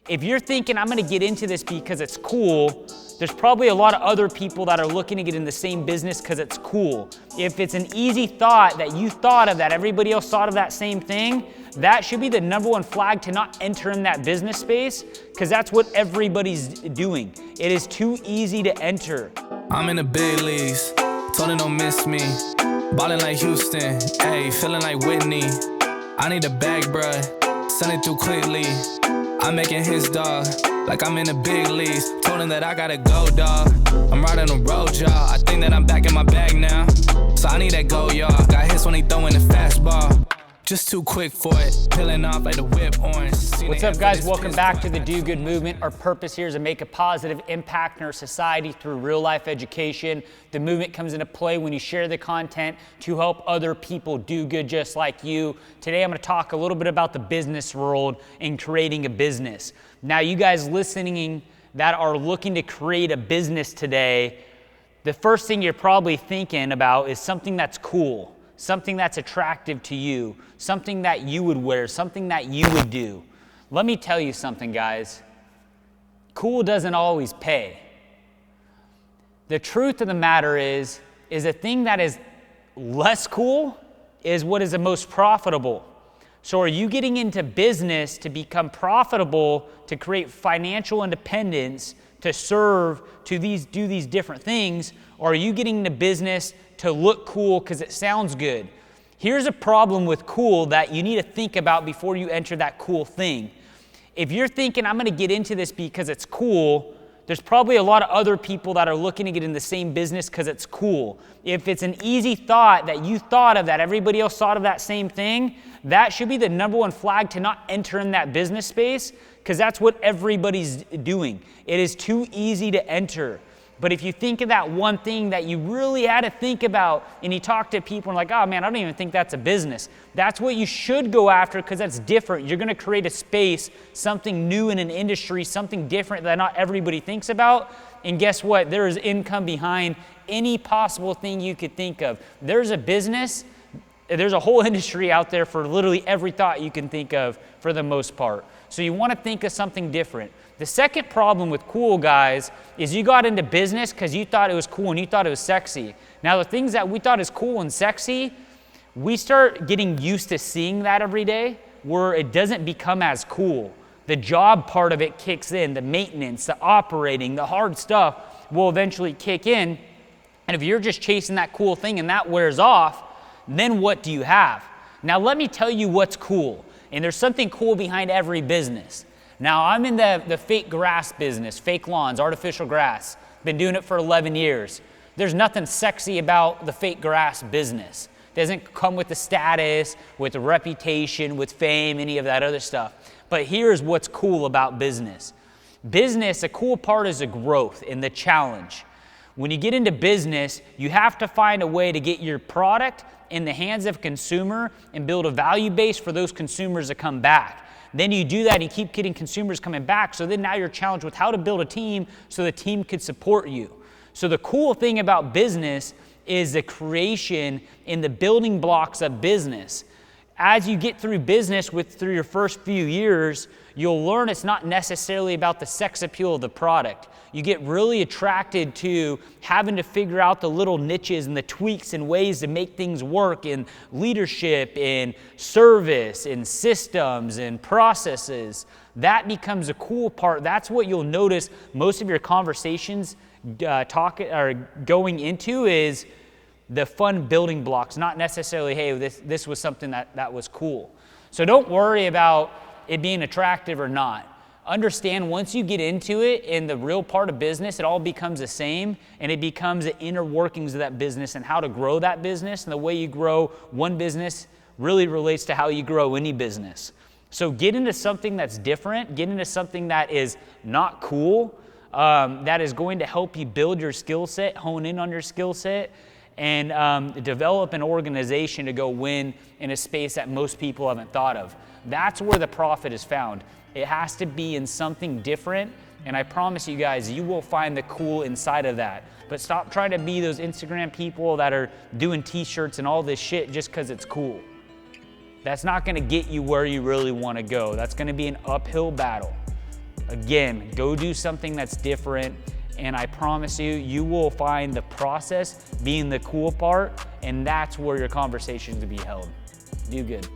If you're thinking, I'm gonna get into this because it's cool, there's probably a lot of other people that are looking to get in the same business because it's cool. If it's an easy thought that you thought of, that everybody else thought of that same thing, that should be the number one flag to not enter in that business space, because that's what everybody's doing. It is too easy to enter. I'm in the big leagues, told them don't miss me. Ballin' like Houston, ayy, feeling like Whitney. I need a bag, bruh, send it through quickly. I'm making his dog, like I'm in the big leagues. Told him that I gotta go, dog. I'm riding a road, y'all. I think that I'm back in my bag now. So I need that go, y'all. Got hits when he throwing the fastball. Just too quick for it, peeling off like the whip orange. What's up, guys? Welcome back to the Do Good Movement. Our purpose here is to make a positive impact in our society through real life education. The movement comes into play when you share the content to help other people do good just like you. Today, I'm going to talk a little bit about the business world and creating a business. Now, you guys listening that are looking to create a business today, the first thing you're probably thinking about is something that's cool. Something that's attractive to you, something that you would wear, something that you would do. Let me tell you something, guys. Cool doesn't always pay. The truth of the matter is a thing that is less cool is what is the most profitable. So are you getting into business to become profitable, to create financial independence, to serve, to do these different things, or are you getting into business to look cool because it sounds good? Here's a problem with cool that you need to think about before you enter that cool thing. If you're thinking, I'm gonna get into this because it's cool, there's probably a lot of other people that are looking to get in the same business because it's cool. If it's an easy thought that you thought of, that everybody else thought of that same thing, that should be the number one flag to not enter in that business space, because that's what everybody's doing. It is too easy to enter. But if you think of that one thing that you really had to think about, and you talk to people and like, oh man, I don't even think that's a business. That's what you should go after, because that's different. You're gonna create a space, something new in an industry, something different that not everybody thinks about. And guess what? There is income behind any possible thing you could think of. There's a business, there's a whole industry out there for literally every thought you can think of for the most part. So you wanna think of something different. The second problem with cool, guys, is you got into business because you thought it was cool and you thought it was sexy. Now, the things that we thought is cool and sexy, we start getting used to seeing that every day, where it doesn't become as cool. The job part of it kicks in, the maintenance, the operating, the hard stuff will eventually kick in. And if you're just chasing that cool thing and that wears off, then what do you have? Now, let me tell you what's cool. And there's something cool behind every business. Now, I'm in the fake grass business, fake lawns, artificial grass. Been doing it for 11 years. There's nothing sexy about the fake grass business. It doesn't come with the status, with the reputation, with fame, any of that other stuff. But here's what's cool about business. Business, a cool part is the growth and the challenge. When you get into business, you have to find a way to get your product in the hands of a consumer and build a value base for those consumers to come back. Then you do that and you keep getting consumers coming back. So then now you're challenged with how to build a team so the team could support you. So the cool thing about business is the creation and the building blocks of business. As you get through business through your first few years, you'll learn it's not necessarily about the sex appeal of the product. You get really attracted to having to figure out the little niches and the tweaks and ways to make things work in leadership, in service, in systems, in processes. That becomes a cool part. That's what you'll notice most of your conversations going into is the fun building blocks, not necessarily, hey, this was something that was cool. So don't worry about it being attractive or not. Understand once you get into it in the real part of business, it all becomes the same, and it becomes the inner workings of that business and how to grow that business. And the way you grow one business really relates to how you grow any business. So get into something that's different, get into something that is not cool, that is going to help you build your skill set, hone in on your skill set, and develop an organization to go win in a space that most people haven't thought of. That's where the profit is found. It has to be in something different, and I promise you guys, you will find the cool inside of that. But stop trying to be those Instagram people that are doing t-shirts and all this shit just because it's cool. That's not gonna get you where you really wanna go. That's gonna be an uphill battle. Again, go do something that's different, and I promise you, you will find the process being the cool part, and that's where your conversations will be held. Do good.